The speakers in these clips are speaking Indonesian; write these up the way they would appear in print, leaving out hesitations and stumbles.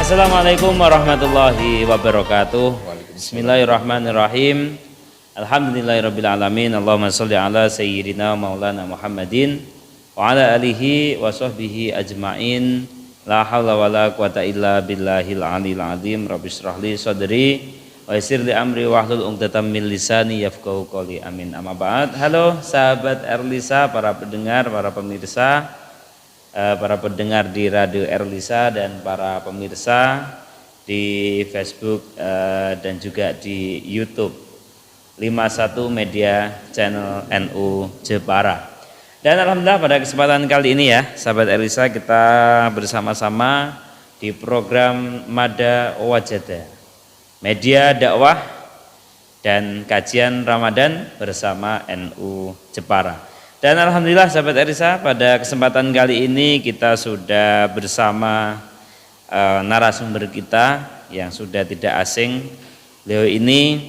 Assalamualaikum warahmatullahi wabarakatuh. Bismillahirrahmanirrahim. Alhamdulillahirabbil alamin. Allahumma shalli ala sayyidina maulana Muhammadin wa ala alihi wa sahbihi ajmain. La haula wala quwata illa billahil aliyil azim. Rabbi shrah li sadri wa yassir li amri wahlul 'uqdatam min lisani yafqahu qouli. Amin. Amma ba'd. Halo sahabat Erlisa, para pendengar, para pemirsa, para pendengar di Radio Erlisa dan para pemirsa di Facebook dan juga di YouTube 51 Media Channel NU Jepara. Dan alhamdulillah pada kesempatan kali ini ya, sahabat Erlisa, kita bersama-sama di program Mada Wajada, media dakwah dan kajian Ramadan bersama NU Jepara. Dan alhamdulillah sahabat Erlisa, pada kesempatan kali ini kita sudah bersama narasumber kita yang sudah tidak asing. Beliau ini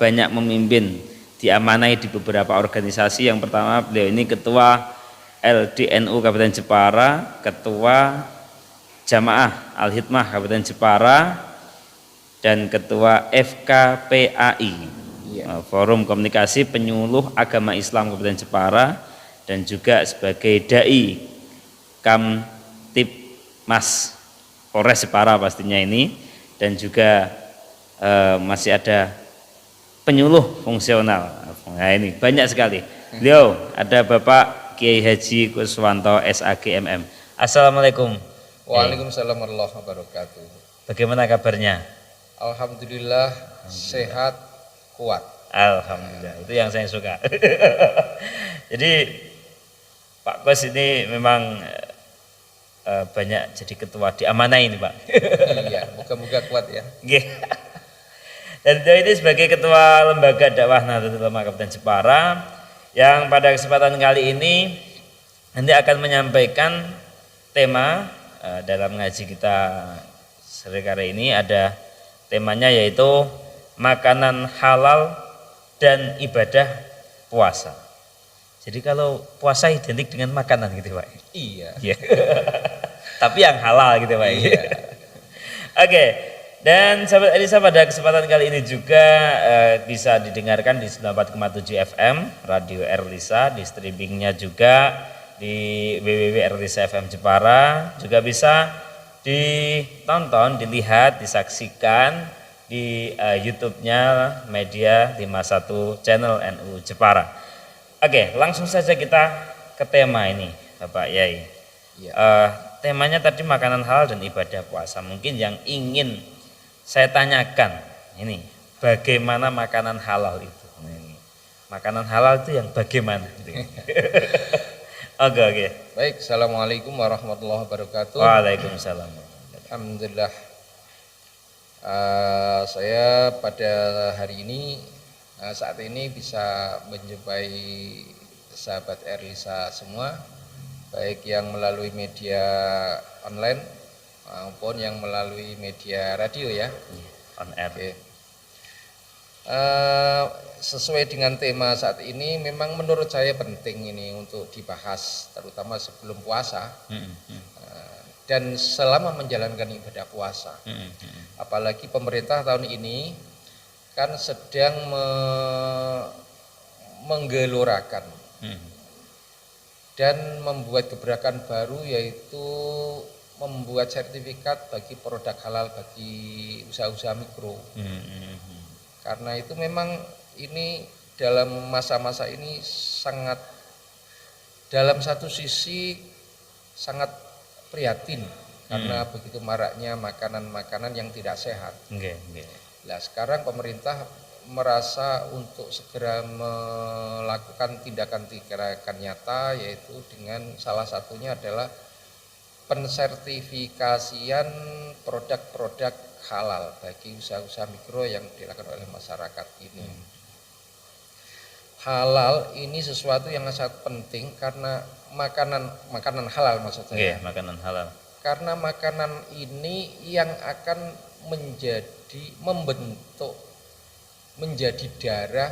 banyak memimpin, diamanai di beberapa organisasi. Yang pertama, beliau ini ketua LDNU Kabupaten Jepara, ketua Jamaah Al-Hidmah Kabupaten Jepara, dan ketua FKPAI, Forum Komunikasi Penyuluh Agama Islam Kabupaten Jepara, dan juga sebagai dai Kamtibmas Polres Jepara pastinya ini, dan juga masih ada penyuluh fungsional. Nah ini banyak sekali. Beliau ada Bapak Kiai Haji Kuswanto SAGMM. Assalamualaikum. Waalaikumsalam warahmatullahi wabarakatuh. Bagaimana kabarnya? Alhamdulillah sehat, kuat. Alhamdulillah, itu yang saya suka. Jadi Pak Kus ini memang banyak jadi ketua diamanai ini Pak. Iya, moga-moga kuat ya. Dan beliau ini sebagai ketua lembaga dakwah Nahdlatul Ulama Kabupaten Jepara, yang pada kesempatan kali ini nanti akan menyampaikan tema dalam ngaji kita sore kali ini. Ada temanya yaitu makanan halal dan ibadah puasa. Jadi kalau puasa identik dengan makanan gitu Pak. Iya. Tapi yang halal gitu Pak. Iya. Oke. Dan sahabat Elisa, pada kesempatan kali ini juga bisa didengarkan di 94,7 FM Radio Erlisa, di streamingnya juga di www.erlisa FM Jepara, juga bisa ditonton, dilihat, disaksikan di YouTube-nya Media 51 Channel NU Jepara. Oke, langsung saja kita ke tema ini Bapak Yai. Ya. Temanya tadi makanan halal dan ibadah puasa. Mungkin yang ingin saya tanyakan ini, bagaimana makanan halal itu? Makanan halal itu yang bagaimana? Oke. Baik, assalamualaikum warahmatullahi wabarakatuh. Waalaikumsalam. Alhamdulillah. Saya pada hari ini saat ini bisa menjumpai sahabat Erlisa semua, baik yang melalui media online maupun yang melalui media radio ya, on air. Oke. Sesuai dengan tema saat ini, memang menurut saya penting ini untuk dibahas, terutama sebelum puasa dan selama menjalankan ibadah puasa. Apalagi pemerintah tahun ini kan sedang menggelorakan dan membuat gebrakan baru, yaitu membuat sertifikat bagi produk halal bagi usaha-usaha mikro. Karena itu memang ini dalam masa-masa ini sangat, dalam satu sisi sangat prihatin karena begitu maraknya makanan-makanan yang tidak sehat. Nah, sekarang pemerintah merasa untuk segera melakukan tindakan-tindakan nyata, yaitu dengan salah satunya adalah pensertifikasian produk-produk halal bagi usaha-usaha mikro yang dilakukan oleh masyarakat ini. Halal ini sesuatu yang sangat penting karena makanan halal maksud saya. Makanan halal. Karena makanan ini yang akan membentuk menjadi darah,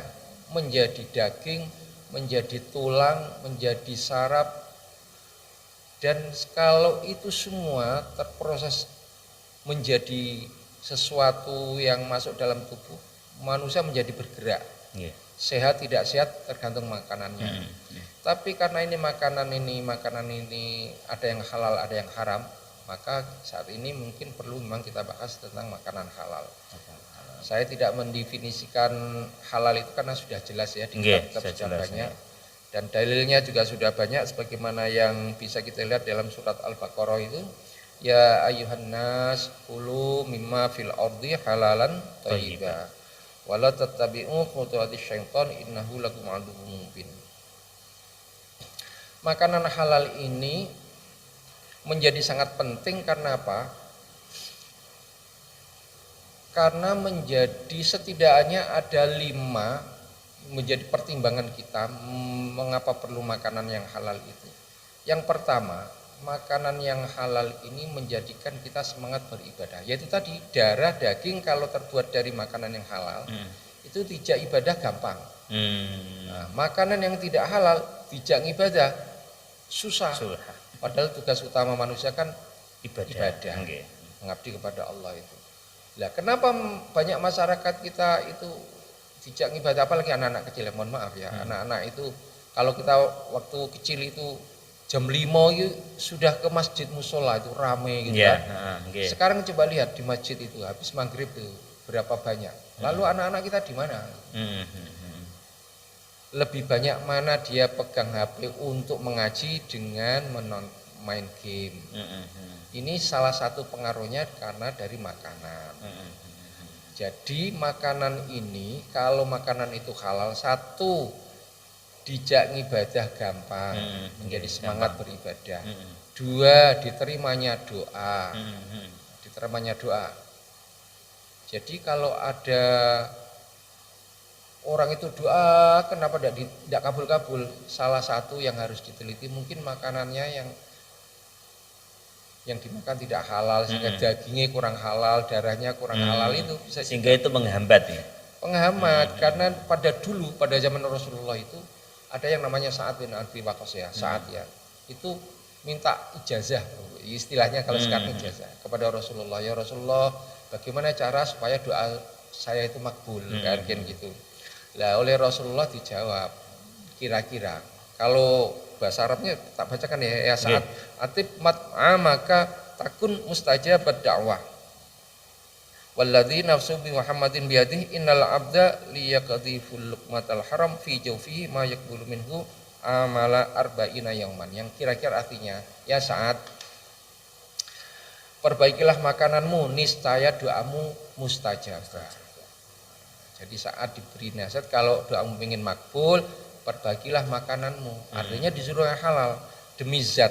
menjadi daging, menjadi tulang, menjadi saraf, Dan kalau itu semua terproses menjadi sesuatu yang masuk dalam tubuh, manusia menjadi bergerak. Sehat tidak sehat tergantung makanannya. Tapi karena ini makanan ini ada yang halal, ada yang haram, maka saat ini mungkin perlu memang kita bahas tentang makanan halal. Saya tidak mendefinisikan halal itu karena sudah jelas ya, di kitab sudah banyak. Dan dalilnya juga sudah banyak sebagaimana yang bisa kita lihat dalam surat Al-Baqarah itu, ya ayyuhan nas kulu mimma fil ardi halalan thayyiba wala tattabi'u khutuwatis syaitan innahu lakum aduwwun mubin. Makanan halal ini menjadi sangat penting karena apa? Karena menjadi setidaknya ada 5 menjadi pertimbangan kita mengapa perlu makanan yang halal itu. Yang pertama, makanan yang halal ini menjadikan kita semangat beribadah. Yaitu tadi darah daging kalau terbuat dari makanan yang halal itu tidak ibadah gampang. Nah, makanan yang tidak halal tidak ibadah susah. Padahal tugas utama manusia kan ibadah. Mengabdi kepada Allah itu. Lah kenapa banyak masyarakat kita itu tidak ibadah, apalagi anak-anak kecil, mohon maaf ya, anak-anak itu kalau kita waktu kecil itu jam 5 itu sudah ke masjid musola itu rame gitu kan. Sekarang coba lihat di masjid itu habis maghrib itu berapa banyak. Lalu anak-anak kita di mana? Lebih banyak mana dia pegang HP untuk mengaji dengan main game. Ini salah satu pengaruhnya karena dari makanan. Jadi makanan ini, kalau makanan itu halal, satu, dijak ibadah gampang, menjadi semangat beribadah. Dua, diterimanya doa. Jadi kalau ada orang itu doa, kenapa tidak kabul-kabul? Salah satu yang harus diteliti mungkin makanannya yang dimakan tidak halal, sehingga dagingnya kurang halal, darahnya kurang halal, itu bisa sehingga itu menghambat ya. Penghambat, karena pada zaman Rasulullah itu ada yang namanya Sa'ad bin Abi Waqqas ya, Sa'ad ya. Itu minta ijazah, istilahnya kalau sekarang ijazah kepada Rasulullah. Ya Rasulullah, bagaimana cara supaya doa saya itu makbul, kan gitu. Lah oleh Rasulullah dijawab, kira-kira kalau bahasa Arabnya tak bacakan ya saat atib mat'a maka takun mustajabat da'wah. Walladzi nafsu bi Muhammadin biyadihi innal abda liyaqdi ful luqmatal haram fi jawfihi ma yaqbulu minhu amala arba'ina yauman. Yang kira-kira artinya, ya saat perbaikilah makananmu, niscaya doamu mustajab. Jadi saat diberi nasihat, kalau doamu ingin makbul, perbaikilah makananmu. Artinya disuruh yang halal demi zat.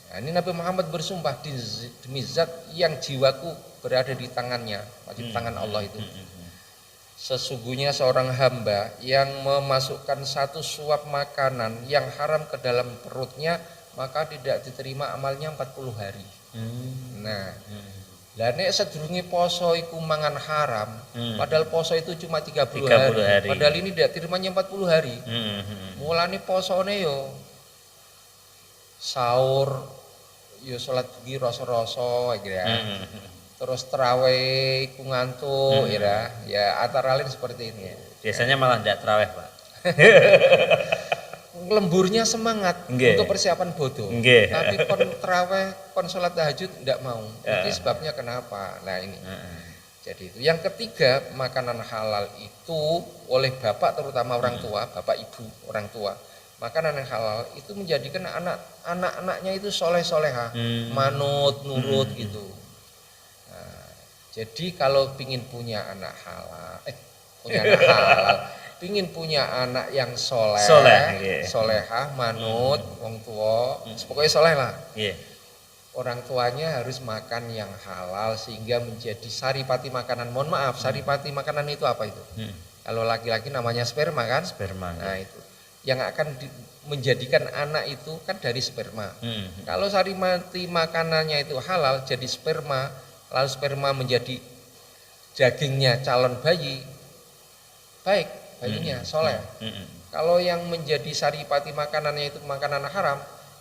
Nah, ini Nabi Muhammad bersumpah demi zat yang jiwaku berada di tangannya, di tangan Allah itu. Sesungguhnya seorang hamba yang memasukkan satu suap makanan yang haram ke dalam perutnya, maka tidak diterima amalnya 40 hari. Nah, lah nek sedurunge poso iku mangan haram, padahal poso itu cuma 30 hari. Padahal ini tidak terimanya 40 hari. Mulane posone yo sahur yo salat dugi rasa-rasa gitu ya. Terus tarawih iku ngantuk ya antara lain seperti ini. Biasanya malah tidak tarawih, Pak. Lemburnya semangat untuk persiapan bodoh, tapi kon tarawih, kon sholat tahajud tidak mau. Ini sebabnya kenapa? Nah ini. Jadi itu. Yang ketiga, makanan halal itu oleh bapak, terutama orang tua, bapak ibu orang tua, makanan yang halal itu menjadikan anak-anaknya itu soleh-soleha, manut, nurut gitu. Nah, jadi kalau pingin punya anak halal, pingin punya anak yang solehah, manut, wong tua, pokoknya soleh lah. Orang tuanya harus makan yang halal sehingga menjadi saripati makanan. Mohon maaf, saripati makanan itu apa itu? Kalau laki-laki namanya sperma kan? Sperma. Nah itu, yang akan menjadikan anak itu kan dari sperma. Kalau saripati makanannya itu halal, jadi sperma, lalu sperma menjadi dagingnya calon bayi, baik. Bayinya soleh. Kalau yang menjadi saripati makanannya itu makanan haram,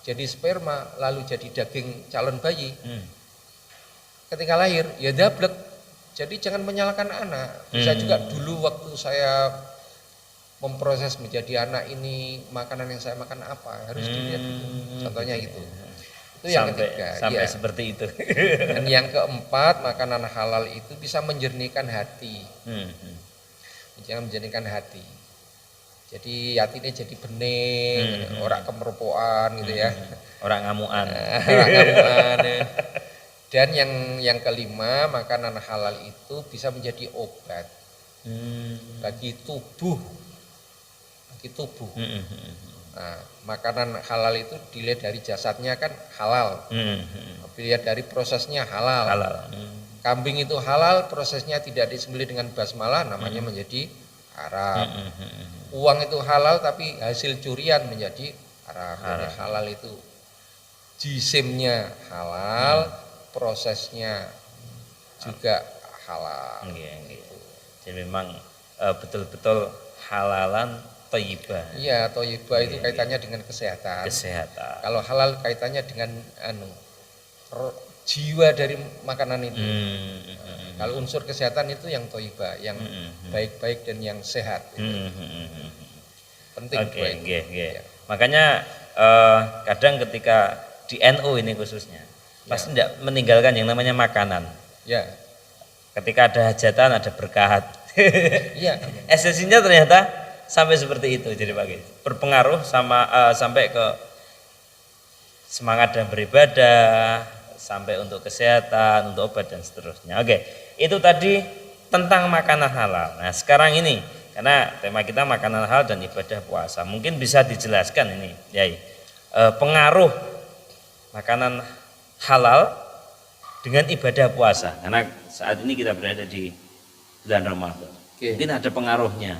jadi sperma lalu jadi daging calon bayi. Ketika lahir ya dablek. Jadi jangan menyalahkan anak. Bisa juga dulu waktu saya memproses menjadi anak ini, makanan yang saya makan apa harus dilihat dulu. Contohnya gitu. Itu yang ketiga. Sampai ya. seperti itu. Dan yang keempat, makanan halal itu bisa menjernihkan hati. Jangan menjernihkan hati. Jadi hatinya jadi bening, orang kemeropokan gitu ya. Orang ngamuan. Orang ngamuan. Ya. Dan yang kelima, makanan halal itu bisa menjadi obat bagi tubuh. Nah, makanan halal itu dilihat dari jasadnya kan halal. Dilihat dari prosesnya halal. Kambing itu halal, prosesnya tidak disembelih dengan basmalah, namanya menjadi haram. Uang itu halal, tapi hasil curian menjadi haram. Jadi halal itu jisimnya halal, prosesnya juga halal. Jadi memang betul-betul halalan thayyibah. Iya, thayyibah itu kaitannya dengan kesehatan. Kalau halal kaitannya dengan jiwa dari makanan itu. Kalau unsur kesehatan itu yang thayyibah, yang baik-baik dan yang sehat. Penting. Ya. Makanya kadang ketika di NU ini khususnya pasti tidak meninggalkan yang namanya makanan. Ya. Ketika ada hajatan, ada berkah. Iya. Esensinya ternyata sampai seperti itu, jadi Pak, berpengaruh sampai ke semangat dan beribadah, sampai untuk kesehatan, untuk obat dan seterusnya. Oke, itu tadi tentang makanan halal. Nah sekarang ini, karena tema kita makanan halal dan ibadah puasa, mungkin bisa dijelaskan ini, Yai, pengaruh makanan halal dengan ibadah puasa, karena saat ini kita berada di bulan Ramadan. Mungkin ada pengaruhnya.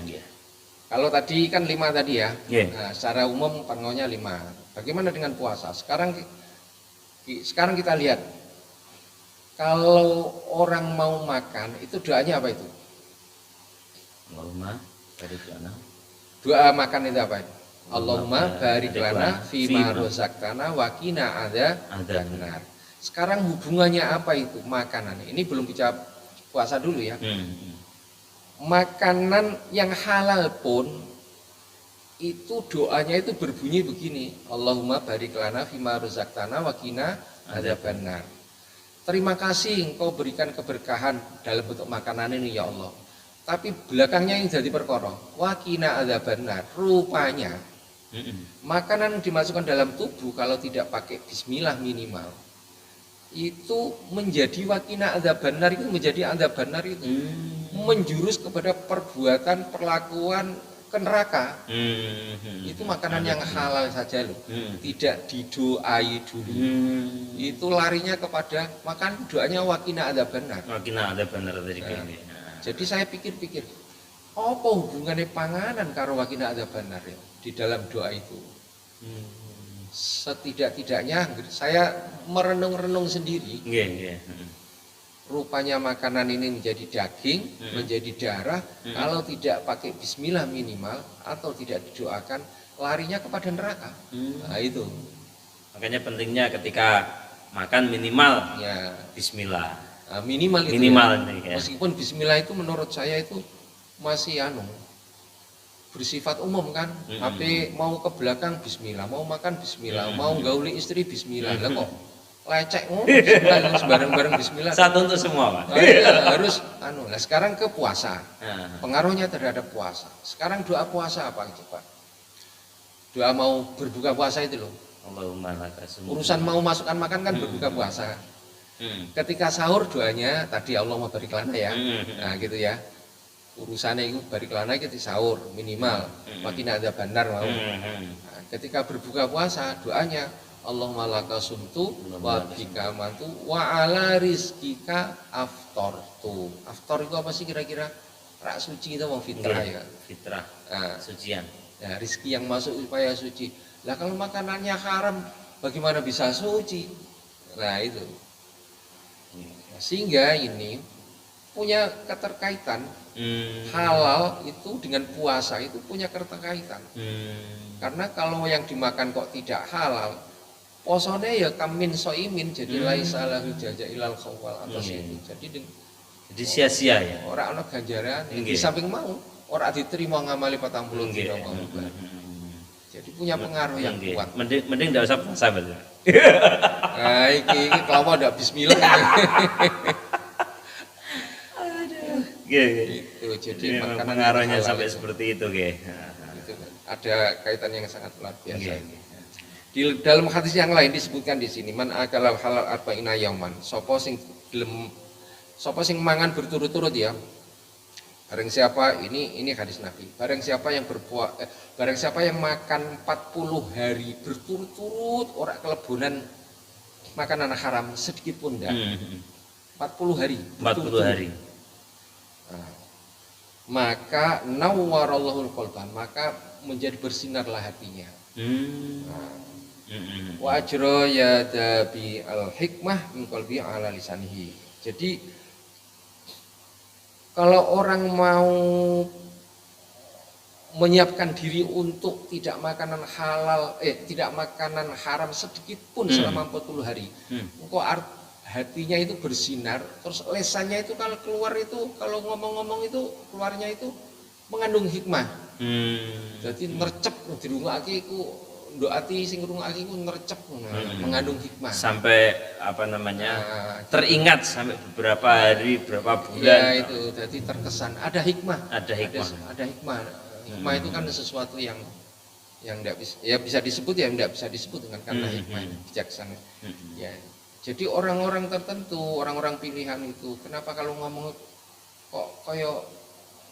Kalau tadi kan 5 tadi ya. Nah, secara umum pengaruhnya 5. Bagaimana dengan puasa? Sekarang kita lihat, kalau orang mau makan itu doanya apa itu? Allahumma barik lana. Doa makan itu apa itu? Allahumma barik lana fima razaqtana wa qina adzabannar. Sekarang hubungannya apa itu makanan? Ini belum bicara puasa dulu ya. Makanan yang halal pun itu doanya itu berbunyi begini, Allahumma barik lana fima razaqtana wa qina adzabannar. Terima kasih engkau berikan keberkahan dalam bentuk makanan ini ya Allah. Tapi belakangnya yang jadi perkara, wa qina adzabannar. Rupanya makanan yang dimasukkan dalam tubuh kalau tidak pakai bismillah minimal itu menjadi wakina adzabannar, itu menjadi adzabannar itu menjurus kepada perbuatan perlakuan ke neraka. Itu makanan yang halal saja loh, tidak didoai dulu. Itu larinya kepada makan, doanya wakina adzabannar. Wakina adzabannar tadi. Jadi saya pikir-pikir, apa hubungannya panganan karo wakina adzabannar ya di dalam doa itu? Setidak-tidaknya saya merenung-renung sendiri. Rupanya makanan ini menjadi daging, menjadi darah, kalau tidak pakai bismillah minimal atau tidak didoakan, larinya kepada neraka. Nah itu. Makanya pentingnya ketika makan minimal ya bismillah. Nah, minimal itu. Ya. Meskipun bismillah itu menurut saya itu masih bersifat umum kan. Tapi mau ke belakang bismillah, mau makan bismillah, mau gauli istri bismillah. Lah kok lecek bismillah sembarang-barang bismillah. Satu untuk semua, Pak. Harus Nah, sekarang ke puasa. Pengaruhnya terhadap puasa. Sekarang doa puasa apa itu, Pak? Doa mau berbuka puasa itu loh. Allahumma lakasum. Urusan mau masukkan makan kan berbuka puasa. Ketika sahur doanya tadi Allahumma barik lana ya. Nah, gitu ya. Urusannya itu barik lana kita sahur minimal. Makin ada bandar mau. Nah, ketika berbuka puasa doanya Allahumma lakasumtu wa bika mantu wa ala rizkika aftortu. Aftor itu apa sih kira-kira? Rak suci itu mau fitrah ya. Fitrah. Sucian. Ya, rizki yang masuk supaya suci. Lah kalau makanannya haram bagaimana bisa suci? Nah itu. Sehingga ini punya keterkaitan. Halal itu dengan puasa itu punya keterkaitan. Karena kalau yang dimakan kok tidak halal, posone ya kamin soimin, jadi laisa lahu jaza ilal khawal atau sini. Jadi sia-sia ya. Ora ana ganjaran. Di samping mau ora diterima ngamali 40 dina mau. Jadi punya pengaruh yang kuat. Mending enggak usah puasa berarti. Nah, iki kalau ndak bismillah. Gitu. Jadi makanan pengaruhnya sampai seperti itu, Ge. Gitu, ada kaitan yang sangat luar biasa. Di dalam hadis yang lain disebutkan di sini, man akala halal arba'ina yauman. Sapa sing mangan berturut-turut ya. Barang siapa ini hadis Nabi. Barang siapa yang makan 40 hari berturut-turut ora kelebonan makanan haram sedikit pun enggak. 40 hari. 40 hari. Nah, maka nawwarallahul qalban, maka menjadi bersinarlah hatinya. Wa ajra yadabi al hikmah min qalbi ala lisanihi. Jadi kalau orang mau menyiapkan diri untuk tidak makanan haram sedikit pun selama 40 hari. Engkau hatinya itu bersinar, terus lesannya itu kalau keluar itu, kalau ngomong-ngomong itu keluarnya itu mengandung hikmah. Jadi nercep dirungokake iku ndok ati sing ngrungokake iku nercep mengandung hikmah. Sampai teringat sampai beberapa hari, berapa bulan. Ya itu, jadi terkesan ada hikmah. Ada hikmah. Hikmah itu kan sesuatu yang enggak bisa disebut ya enggak bisa disebut dengan kata hikmah, bijaksana. Ya. Jadi orang-orang tertentu, orang-orang pilihan itu, kenapa kalau ngomong kok koyo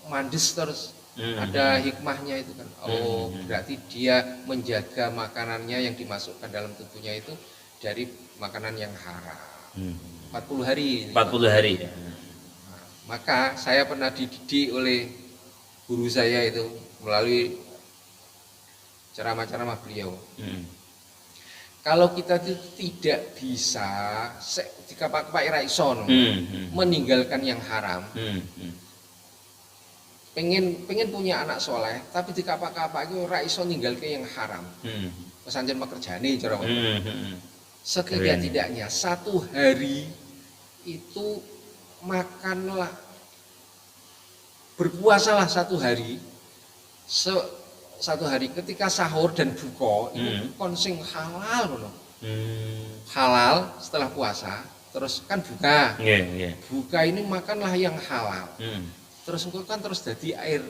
mandes terus ada hikmahnya itu kan. Berarti dia menjaga makanannya yang dimasukkan dalam tubuhnya itu dari makanan yang haram. 40 hari. 40 hari. Nah, maka saya pernah dididik oleh guru saya itu melalui ceramah-ceramah beliau. Kalau kita itu tidak bisa dikapak-kapak ra iso meninggalkan yang haram. Pengen punya anak soleh, tapi dikapak-kapak itu ra iso ninggalke yang haram. Pesanjen pekerjaane cara setidak-tidaknya 1 hari itu makanlah, berpuasalah 1 hari. 1 hari ketika sahur dan buka itu konsing halal loh. Halal setelah puasa, terus kan buka. Buka ini makanlah yang halal. Terus engko kan terus jadi air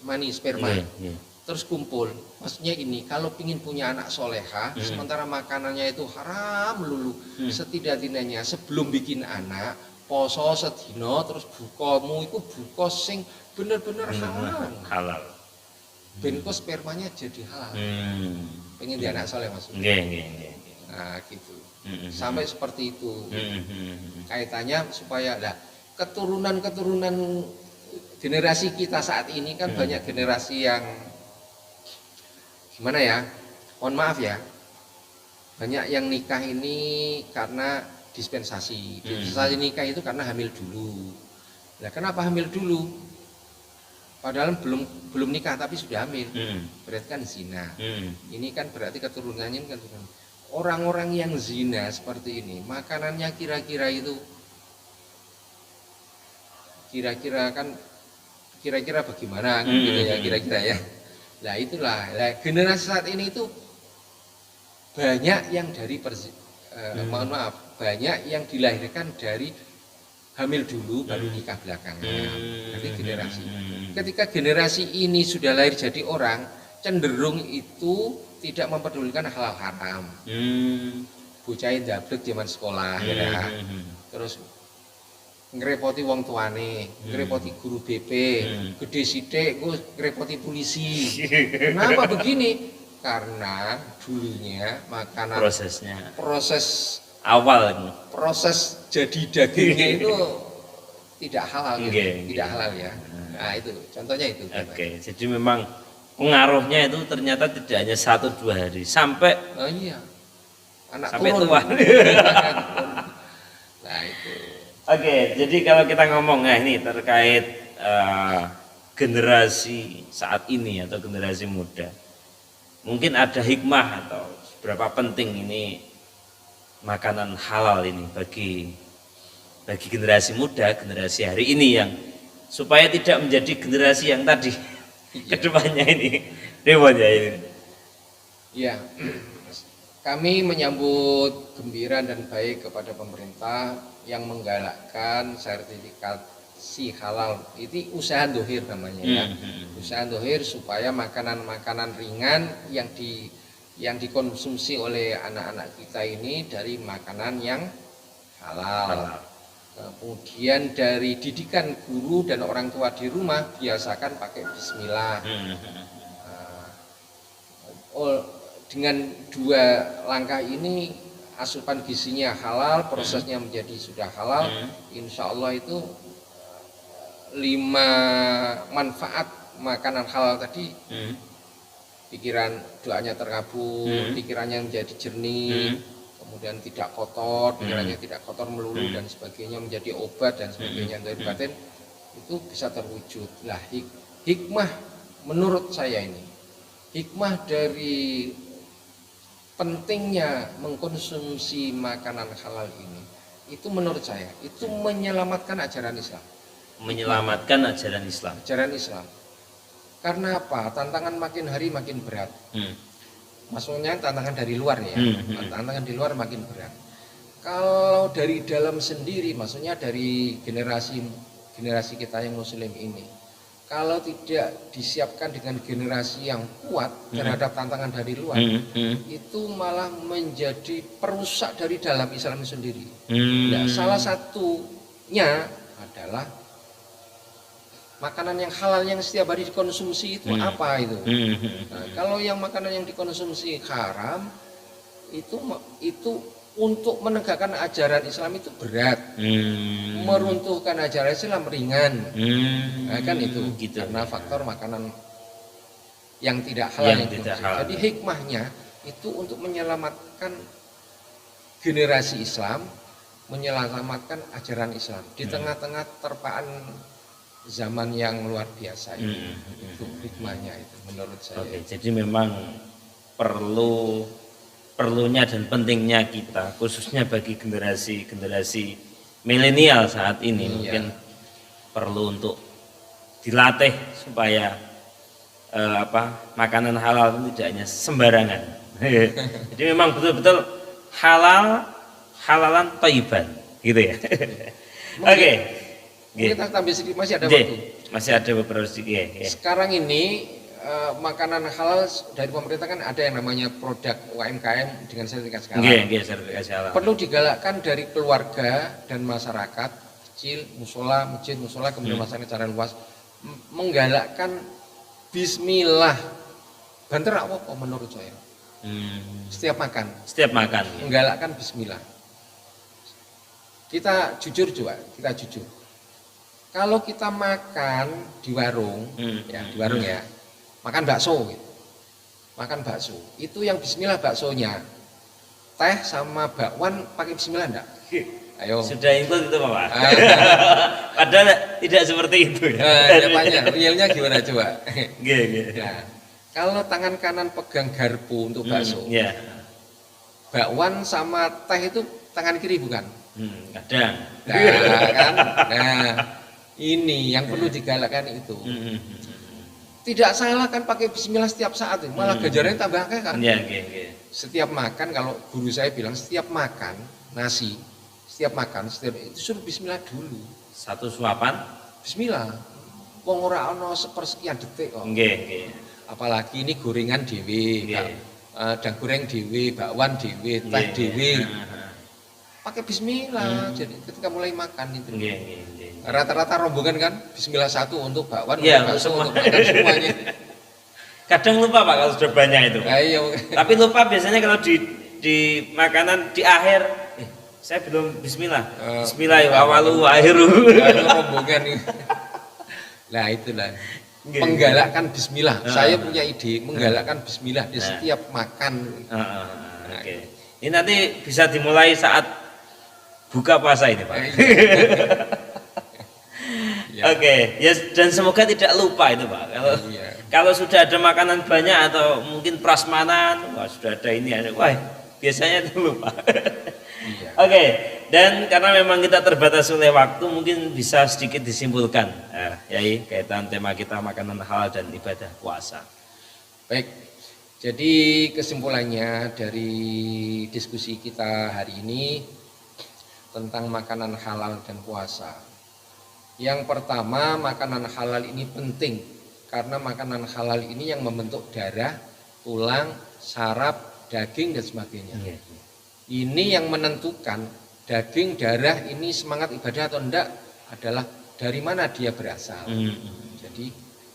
mani sperma. Terus kumpul. Maksudnya ini kalau pingin punya anak soleha, sementara makanannya itu haram lulu. Setidak-tidaknya sebelum bikin anak, poso sedino terus bukamu itu buka sing bener-bener halal. Ben kok spermanya jadi halal. Pengen dia anak soleh maksudnya. Nah gitu. Sampai seperti itu. Kaitannya supaya keturunan generasi kita saat ini kan banyak generasi yang gimana ya? Mohon maaf ya. Banyak yang nikah ini karena dispensasi. Dispensasi nikah itu karena hamil dulu. Nah, kenapa hamil dulu? Padahal belum nikah tapi sudah hamil, berarti kan zina. Ini kan berarti keturunannya kan orang-orang yang zina seperti ini, makanannya kira-kira bagaimana gitu ya kira-kira ya. Nah itulah generasi saat ini itu banyak yang dari banyak yang dilahirkan dari hamil dulu baru nikah belakangan. Nanti generasi. Ketika generasi ini sudah lahir jadi orang, cenderung itu tidak mempedulikan halal haram. Bocahin dablek zaman sekolah ya. Terus ngerepoti wong tuane, ngerepoti guru BP, gede sithik ku ngerepoti polisi. Kenapa begini? Karena dulunya makanan proses jadi dagingnya itu tidak halal tidak halal ya. Nah itu contohnya itu. Oke, jadi memang pengaruhnya itu ternyata tidak hanya 1-2 hari sampai anak sampai turun. tua. Nah itu. Oke, jadi kalau kita ngomong ini terkait generasi saat ini atau generasi muda, mungkin ada hikmah atau seberapa penting ini makanan halal ini bagi generasi muda, generasi hari ini yang supaya tidak menjadi generasi yang tadi kedepannya ini reward ya ini. Ya, kami menyambut gembira dan baik kepada pemerintah yang menggalakkan sertifikasi halal. Itu usaha dohir namanya ya. Usaha dohir supaya makanan-makanan ringan yang dikonsumsi oleh anak-anak kita ini dari makanan yang halal. Kemudian dari didikan guru dan orang tua di rumah biasakan pakai bismillah. Dengan dua langkah ini asupan gizinya halal, prosesnya menjadi sudah halal, insya Allah itu 5 manfaat makanan halal tadi, pikiran doanya terkabul, pikirannya menjadi jernih, kemudian tidak kotor, pikirannya tidak kotor melulu dan sebagainya, menjadi obat dan sebagainya dari batin itu bisa terwujud. Lah hikmah menurut saya ini, hikmah dari pentingnya mengkonsumsi makanan halal ini, itu menurut saya itu menyelamatkan ajaran Islam. Menyelamatkan ajaran Islam. Ajaran Islam. Karena apa? Tantangan makin hari makin berat. Maksudnya tantangan dari luar ya. Tantangan di luar makin berat. Kalau dari dalam sendiri, maksudnya dari generasi kita yang muslim ini, kalau tidak disiapkan dengan generasi yang kuat terhadap tantangan dari luar, itu malah menjadi perusak dari dalam Islam sendiri. Nah, salah satunya adalah makanan yang halal yang setiap hari dikonsumsi itu apa itu? Nah, kalau yang makanan yang dikonsumsi haram itu untuk menegakkan ajaran Islam itu berat, meruntuhkan ajaran Islam ringan, nah, kan itu gitu. Karena faktor makanan yang tidak halal yang tidak halal. Jadi hikmahnya itu untuk menyelamatkan generasi Islam, menyelamatkan ajaran Islam di tengah-tengah terpaan zaman yang luar biasa ini. Itu hikmahnya itu menurut saya. Oke, jadi memang perlunya dan pentingnya kita khususnya bagi generasi milenial saat ini mungkin perlu untuk dilatih supaya makanan halal itu tidak hanya sembarangan. Jadi memang betul-betul halalan thayyiban gitu ya. Oke. Kita tambah sedikit, masih ada waktu. Masih ada beberapa sedikit. Ya. Sekarang ini makanan halal dari pemerintah kan ada yang namanya produk UMKM dengan sertifikasi halal. Sertifikasi halal. Perlu digalakkan dari keluarga dan masyarakat kecil, musola, masjid, musola, kemudian masyarakat secara luas menggalakkan bismillah. Banter apa menurut saya? Setiap makan. Ya. Menggalakkan bismillah. Kita jujur juga, kita jujur. Kalau kita makan di warung, ya, makan bakso, gitu. Makan bakso, itu yang bismillah baksonya, teh sama bakwan pakai bismillah enggak? Ayo. Sudah include itu Pak. Padahal tidak seperti itu ya. Jawabannya, realnya gimana coba? Nah, kalau tangan kanan pegang garpu untuk bakso, bakwan sama teh itu tangan kiri bukan? Kadang. Nah, ini yang perlu digalakkan itu. Tidak salah kan pakai bismillah setiap saat, malah ganjarannya tambah akeh kan. Setiap makan, kalau guru saya bilang setiap makan nasi, itu suruh bismillah dulu. Satu suapan Bismillah. Wong ora ana sepersekian detik kok. Apalagi ini gorengan dhewe, dan goreng dhewe, bakwan dhewe, teh dhewe. Pakai bismillah. Jadi ketika mulai makan itu. Rata-rata rombongan kan bismillah satu untuk bakwan, untuk makan semuanya. Kadang lupa Pak kalau sudah banyak itu. Tapi lupa biasanya kalau di makanan di akhir saya belum bismillah. Bismillah awalu akhiru. Rombongan ini. Nah, itulah. Menggalakkan bismillah. Saya punya ide menggalakkan bismillah di setiap makan. Ini nanti bisa dimulai saat buka puasa ini Pak. Oke, ya, dan semoga tidak lupa itu Pak. Kalau sudah ada makanan banyak atau mungkin prasmanan, wah sudah ada ini, wah biasanya itu lupa. Iya. Oke, dan karena memang kita terbatas oleh waktu, mungkin bisa sedikit disimpulkan, Yai, kaitan tema kita makanan halal dan ibadah puasa. Baik, jadi kesimpulannya dari diskusi kita hari ini tentang makanan halal dan puasa. Yang pertama, makanan halal ini penting karena makanan halal ini yang membentuk darah, tulang, saraf, daging dan sebagainya. Ini yang menentukan daging, darah ini semangat ibadah atau enggak adalah dari mana dia berasal. Jadi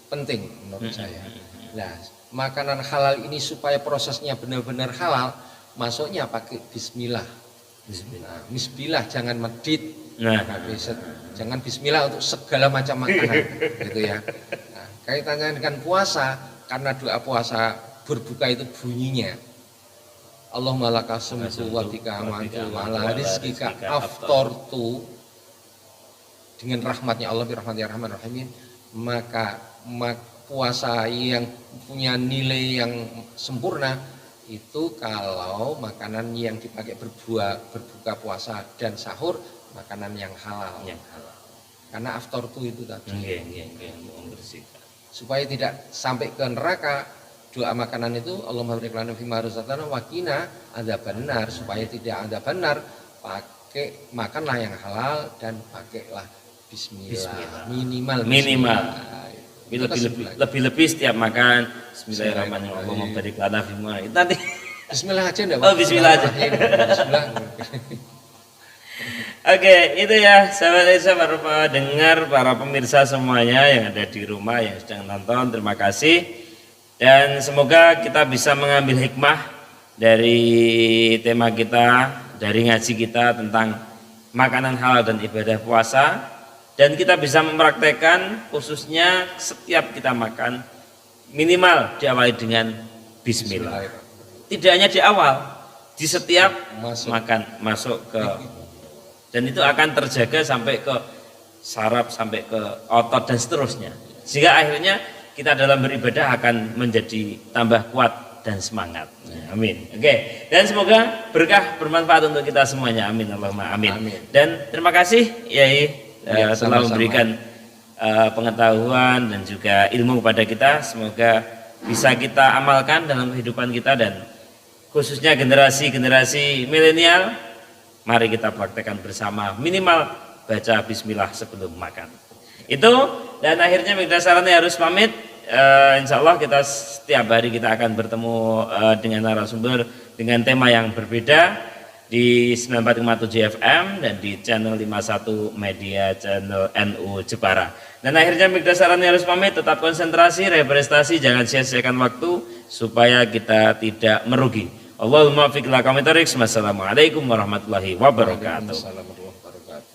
penting menurut saya. Nah, makanan halal ini supaya prosesnya benar-benar halal, masuknya pakai bismillah. Bismillah, jangan medit. Jangan bismillah untuk segala macam makanan gitu ya. Nah, kaitannya dengan puasa, karena doa puasa berbuka itu bunyinya Allahumma laka sumtu wa bika amantu wa ala rizkika aftortu, dengan rahmatnya Allah birahmati rahman rahimin, maka puasa yang punya nilai yang sempurna itu kalau makanan yang dipakai berbuka puasa dan sahur makanan yang halal. Karena aftortu itu tadi. Supaya tidak sampai ke neraka, doa makanan itu Allahumma barik lana fima razaqtana wa qina adzabannar, supaya tidak ada benar, pakai makanlah yang halal dan pakailah bismillah. Minimal. Lebih-lebih setiap makan bismillahirrahmanirrahim, Allahumma barik lana fima. Itu nanti bismillah aja enggak? Oh, bismillah aja. Bismillah. Oke, itu ya sahabat dengar, para pemirsa semuanya yang ada di rumah yang sedang nonton, terima kasih. Dan semoga kita bisa mengambil hikmah dari tema kita, dari ngaji kita tentang makanan halal dan ibadah puasa. Dan kita bisa mempraktekkan, khususnya setiap kita makan minimal diawali dengan bismillah. Tidak hanya di awal, di setiap masuk ke, dan itu akan terjaga sampai ke saraf, sampai ke otot dan seterusnya. Sehingga akhirnya kita dalam beribadah akan menjadi tambah kuat dan semangat. Amin. Oke. Dan semoga berkah bermanfaat untuk kita semuanya. Amin. Allahumma amin. Dan terima kasih Yai telah memberikan pengetahuan dan juga ilmu kepada kita. Semoga bisa kita amalkan dalam kehidupan kita, dan khususnya generasi milenial, mari kita praktekkan bersama, minimal baca bismillah sebelum makan. Itu, dan akhirnya Mikda Sarani harus pamit. Insya Allah kita setiap hari kita akan bertemu dengan narasumber dengan tema yang berbeda di 94,7 FM dan di channel 51 Media Channel NU Jepara. Dan akhirnya Mikda Sarani harus pamit, tetap konsentrasi, represtasi, jangan sia-siakan waktu supaya kita tidak merugi. Allahumma fiqh laka min thariq. Wassalamualaikum warahmatullahi wabarakatuh. Waalaikumsalam warahmatullahi wabarakatuh.